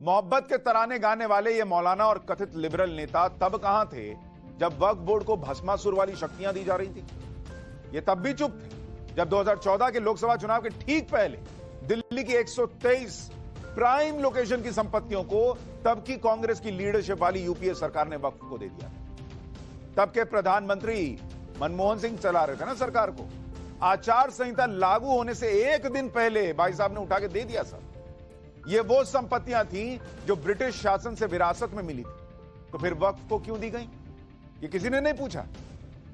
मोहब्बत के तराने गाने वाले ये मौलाना और कथित लिबरल नेता तब कहां थे जब वक्फ बोर्ड को भस्मासुर वाली शक्तियां दी जा रही थी। ये तब भी चुप थे जब 2014 के लोकसभा चुनाव के ठीक पहले दिल्ली की 123 प्राइम लोकेशन की संपत्तियों को तब की कांग्रेस की लीडरशिप वाली यूपीए सरकार ने वक्फ को दे दिया। तब के प्रधानमंत्री मनमोहन सिंह चला रहे थे ना सरकार को। आचार संहिता लागू होने से एक दिन पहले भाई साहब ने उठा के दे दिया सब। ये वो संपत्तियां थी जो ब्रिटिश शासन से विरासत में मिली थी, तो फिर वक्फ को क्यों दी गई? ये किसी ने नहीं पूछा।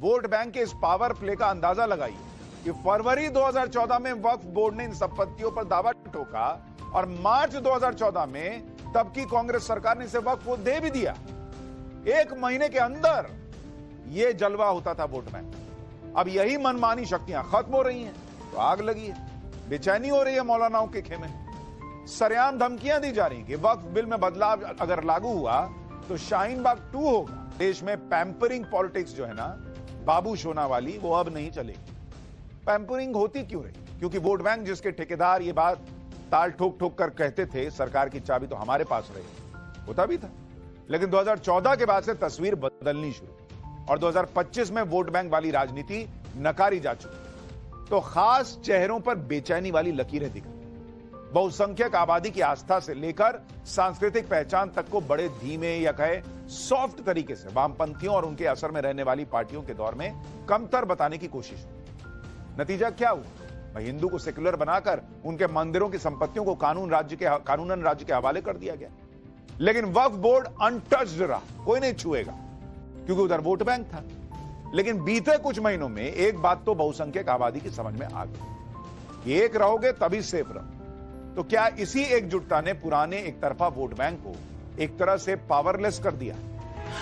वोट बैंक के इस पावर प्ले का अंदाजा लगाइए कि फरवरी 2014 में वक्फ बोर्ड ने इन संपत्तियों पर दावा ठोका और मार्च 2014 में तब की कांग्रेस सरकार ने इसे वक्फ को दे भी दिया। एक महीने के अंदर यह जलवा होता था वोट बैंक। अब यही मनमानी शक्तियां खत्म हो रही हैं तो आग लगी है, बेचैनी हो रही है मौलानाओं के खेमे। सरेआम धमकियां दी जा रही कि वक्फ बिल में बदलाव अगर लागू हुआ तो शाहीन बाग 2 होगा। देश में पैम्परिंग पॉलिटिक्स जो है ना, बाबू सोना वाली, वो अब नहीं चलेगी। पैम्परिंग होती क्यों रही? क्योंकि वोट बैंक जिसके ठेकेदार ये बात ताल ठोक ठोक कर कहते थे सरकार की चाबी तो हमारे पास रही, होता भी था। लेकिन 2014 के बाद से तस्वीर बदलनी शुरू और 2025 में वोट बैंक वाली राजनीति नकारी जा चुकी। तो खास चेहरों पर बेचैनी वाली लकीरें दिख रही। बहुसंख्यक आबादी की आस्था से लेकर सांस्कृतिक पहचान तक को बड़े धीमे या कहे सॉफ्ट तरीके से वामपंथियों और उनके असर में रहने वाली पार्टियों के दौर में कमतर बताने की कोशिश हुई। नतीजा क्या हुआ? हिंदू को सेक्युलर बनाकर उनके मंदिरों की संपत्तियों को कानूनन राज्य के हवाले कर दिया गया। लेकिन वक्फ बोर्ड अनटच्ड रहा, कोई नहीं छुएगा क्योंकि उधर वोट बैंक था। लेकिन बीते कुछ महीनों में एक बात तो बहुसंख्यक आबादी की समझ में आ गई, एक रहोगे तभी सेफ रहो। तो क्या इसी एकजुटता ने पुराने एक तरफा वोट बैंक को एक तरह से पावरलेस कर दिया?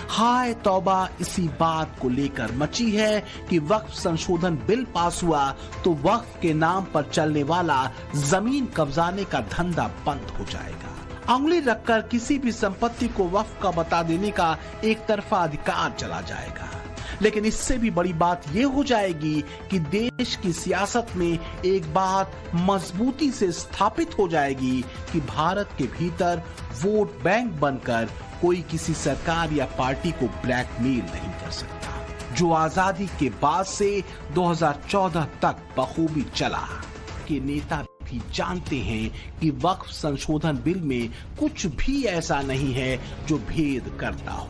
हाय तौबा, इसी बात को लेकर मची है कि वक्फ संशोधन बिल पास हुआ तो वक्फ के नाम पर चलने वाला जमीन कब्जाने का धंधा बंद हो जाएगा। उंगली रखकर किसी भी संपत्ति को वक्फ का बता देने का एक तरफा अधिकार चला जाएगा। लेकिन इससे भी बड़ी बात यह हो जाएगी कि देश की सियासत में एक बात मजबूती से स्थापित हो जाएगी कि भारत के भीतर वोट बैंक बनकर कोई किसी सरकार या पार्टी को ब्लैकमेल नहीं कर सकता। जो आजादी के बाद से 2014 तक बखूबी चला कि नेता भी जानते हैं कि वक्फ संशोधन बिल में कुछ भी ऐसा नहीं है जो भेद करता हो,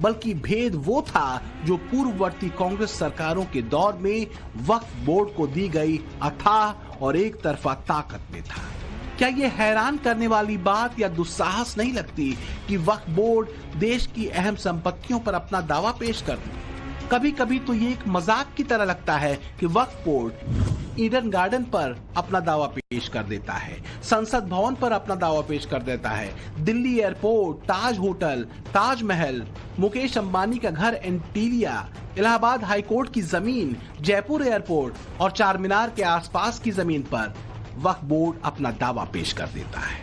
बल्कि भेद वो था जो पूर्ववर्ती कांग्रेस सरकारों के दौर में वक्फ बोर्ड को दी गई अथाह और एक तरफा ताकत में था। क्या ये हैरान करने वाली बात या दुस्साहस नहीं लगती कि वक्फ बोर्ड देश की अहम संपत्तियों पर अपना दावा पेश कर दे? कभी कभी तो ये एक मजाक की तरह लगता है कि वक्फ बोर्ड ईडन गार्डन पर अपना दावा पेश कर देता है, संसद भवन पर अपना दावा पेश कर देता है, दिल्ली एयरपोर्ट, ताज होटल, ताजमहल, मुकेश अंबानी का घर एंटीलिया, इलाहाबाद हाईकोर्ट की जमीन, जयपुर एयरपोर्ट और चार मीनार के आसपास की जमीन पर वक्फ बोर्ड अपना दावा पेश कर देता है।